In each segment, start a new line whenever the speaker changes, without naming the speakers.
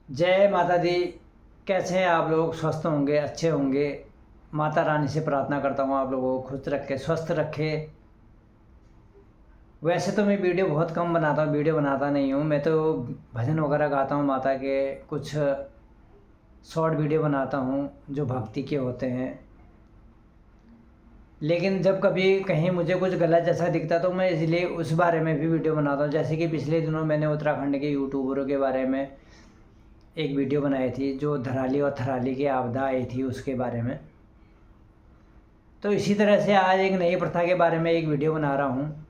जय माता दी। कैसे हैं आप लोग? स्वस्थ होंगे, अच्छे होंगे। माता रानी से प्रार्थना करता हूँ आप लोगों को खुश रखे, स्वस्थ रखे। वैसे तो मैं वीडियो बहुत कम बनाता हूँ, वीडियो बनाता नहीं हूँ मैं तो। भजन वगैरह गाता हूँ माता के, कुछ शॉर्ट वीडियो बनाता हूँ जो भक्ति के होते हैं। लेकिन जब कभी कहीं मुझे कुछ गलत जैसा दिखता तो मैं इसलिए उस बारे में भी वीडियो बनाता हूँ। जैसे कि पिछले दिनों मैंने उत्तराखंड के यूट्यूबरों के बारे में एक वीडियो बनाई थी, जो धराली और थराली की आपदा आई थी उसके बारे में। तो इसी तरह से आज एक नई प्रथा के बारे में एक वीडियो बना रहा हूँ।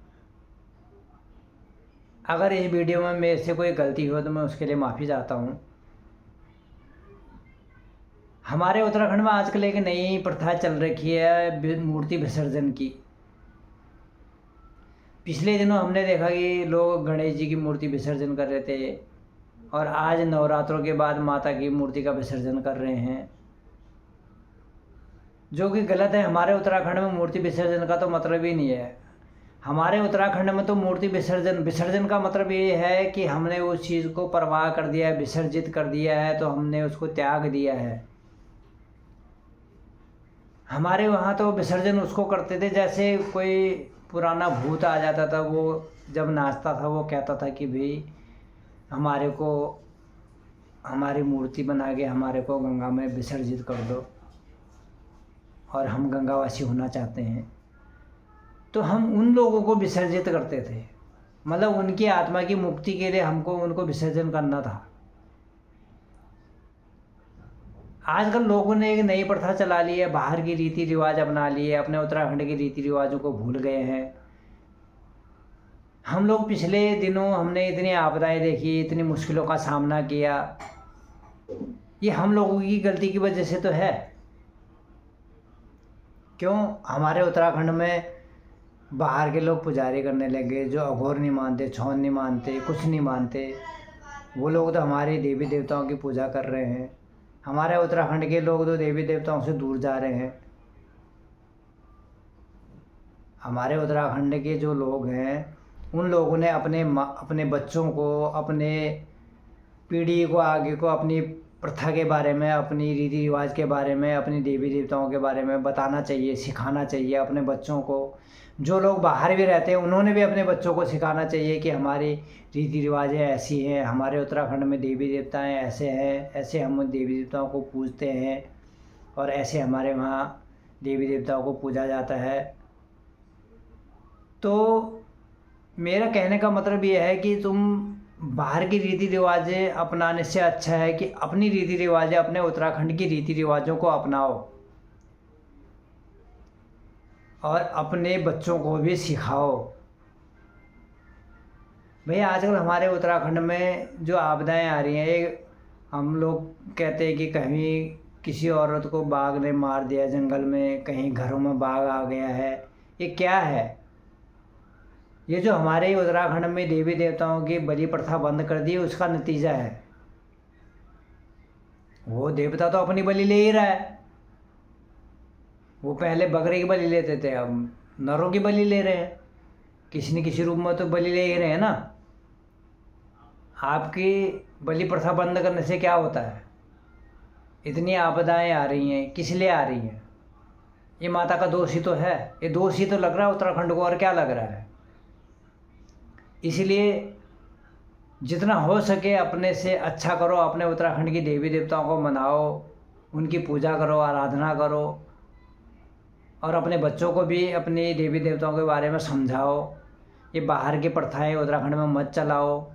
अगर इस वीडियो में मेरे से कोई गलती हो तो मैं उसके लिए माफ़ी चाहता हूँ। हमारे उत्तराखंड में आजकल एक नई प्रथा चल रखी है मूर्ति विसर्जन की। पिछले दिनों हमने देखा कि लोग गणेश जी की मूर्ति विसर्जन कर रहे थे, और आज नवरात्रों के बाद माता की मूर्ति का विसर्जन कर रहे हैं, जो कि गलत है। हमारे उत्तराखंड में मूर्ति विसर्जन का तो मतलब ही नहीं है। हमारे उत्तराखंड में तो मूर्ति विसर्जन विसर्जन का मतलब ये है कि हमने उस चीज़ को परवाह कर दिया है, विसर्जित कर दिया है, तो हमने उसको त्याग दिया है। हमारे वहाँ तो विसर्जन उसको करते थे जैसे कोई पुराना भूत आ जाता था, वो जब नाचता था वो कहता था कि भाई हमारे को हमारी मूर्ति बना के हमारे को गंगा में विसर्जित कर दो, और हम गंगावासी होना चाहते हैं। तो हम उन लोगों को विसर्जित करते थे, मतलब उनकी आत्मा की मुक्ति के लिए हमको उनको विसर्जन करना था। आजकल लोगों ने एक नई प्रथा चला ली है, बाहर की रीति रिवाज अपना लिए, अपने उत्तराखंड के रीति रिवाजों को भूल गए हैं। हम लोग पिछले दिनों हमने इतनी आपदाएं देखी, इतनी मुश्किलों का सामना किया, ये हम लोगों की गलती की वजह से तो है। क्यों? हमारे उत्तराखंड में बाहर के लोग पुजारी करने लगे, जो अघोर नहीं मानते, छौन नहीं मानते, कुछ नहीं मानते। वो लोग तो हमारे देवी देवताओं की पूजा कर रहे हैं। हमारे उत्तराखंड के लोग तो देवी देवताओं से दूर जा रहे हैं। हमारे उत्तराखंड के जो लोग हैं उन लोगों ने अपने बच्चों को, अपने पीढ़ी को, आगे को अपनी प्रथा के बारे में, अपनी रीति रिवाज के बारे में, अपनी देवी देवताओं के बारे में बताना चाहिए, सिखाना चाहिए अपने बच्चों को। जो लोग बाहर भी रहते हैं उन्होंने भी अपने बच्चों को सिखाना चाहिए कि हमारी रीति रिवाजें ऐसी हैं, हमारे उत्तराखंड में देवी देवताएं ऐसे हैं, ऐसे हम देवी देवताओं को पूजते हैं, और ऐसे हमारे वहाँ देवी देवताओं को पूजा जाता है। तो मेरा कहने का मतलब ये है कि तुम बाहर की रीति रिवाजें अपनाने से अच्छा है कि अपनी रीति रिवाजें, अपने उत्तराखंड की रीति रिवाजों को अपनाओ, और अपने बच्चों को भी सिखाओ। भैया आजकल हमारे उत्तराखंड में जो आपदाएं आ रही हैं, ये हम लोग कहते हैं कि कहीं किसी औरत को बाघ ने मार दिया जंगल में, कहीं घरों में बाघ आ गया है। ये क्या है? ये जो हमारे उत्तराखंड में देवी देवताओं की बलि प्रथा बंद कर दी, उसका नतीजा है। वो देवता तो अपनी बलि ले ही रहा है। वो पहले बकरे की बलि लेते थे, अब नरों की बलि ले रहे हैं। किसी न किसी रूप में तो बलि ले ही रहे हैं ना। आपकी बलि प्रथा बंद करने से क्या होता है? इतनी आपदाएं आ रही हैं, किस लिए आ रही हैं? ये माता का दोष ही तो है। ये दोष ही तो लग रहा है उत्तराखंड को, और क्या लग रहा है? इसलिए जितना हो सके अपने से अच्छा करो, अपने उत्तराखंड की देवी देवताओं को मनाओ, उनकी पूजा करो, आराधना करो, और अपने बच्चों को भी अपनी देवी देवताओं के बारे में समझाओ। ये बाहर की प्रथाएं उत्तराखंड में मत चलाओ।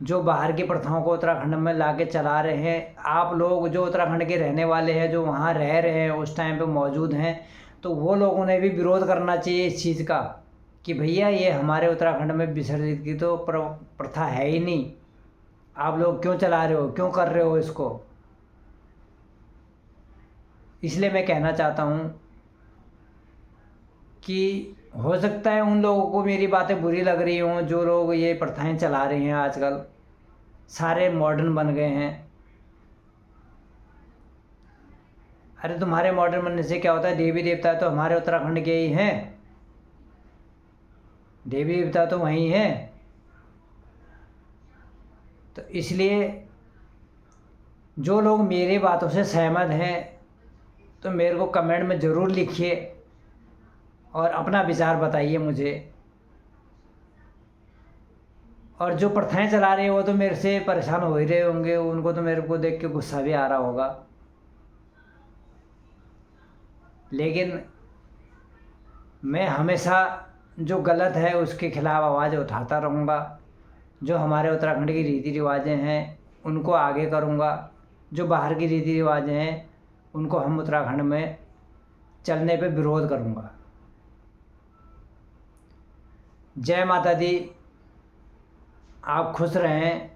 जो बाहर की प्रथाओं को उत्तराखंड में ला के चला रहे हैं, आप लोग जो उत्तराखंड के रहने वाले हैं, जो वहाँ रह रहे हैं, उस टाइम पे मौजूद हैं, तो वो लोगों ने भी विरोध करना चाहिए इस चीज़ का कि भैया ये हमारे उत्तराखंड में विसर्जित की तो प्रथा है ही नहीं। आप लोग क्यों चला रहे हो, क्यों कर रहे हो इसको? इसलिए मैं कहना चाहता हूँ कि हो सकता है उन लोगों को मेरी बातें बुरी लग रही हों, जो लोग ये प्रथाएं चला रहे हैं। आजकल सारे मॉडर्न बन गए हैं। अरे तुम्हारे मॉडर्न बनने से क्या होता है? देवी देवता तो हमारे उत्तराखंड के ही हैं, देवी देवता तो वहीं हैं। तो इसलिए जो लोग मेरी बातों से सहमत हैं तो मेरे को कमेंट में ज़रूर लिखिए और अपना विचार बताइए मुझे। और जो प्रथाएं चला रहे हैं वो तो मेरे से परेशान हो ही रहे होंगे, उनको तो मेरे को देख के गुस्सा भी आ रहा होगा, लेकिन मैं हमेशा जो गलत है उसके खिलाफ़ आवाज़ उठाता रहूँगा। जो हमारे उत्तराखंड की रीति रिवाजें हैं उनको आगे करूँगा, जो बाहर की रीति रिवाजें हैं उनको हम उत्तराखंड में चलने पे विरोध करूँगा। जय माता दी। आप खुश रहें,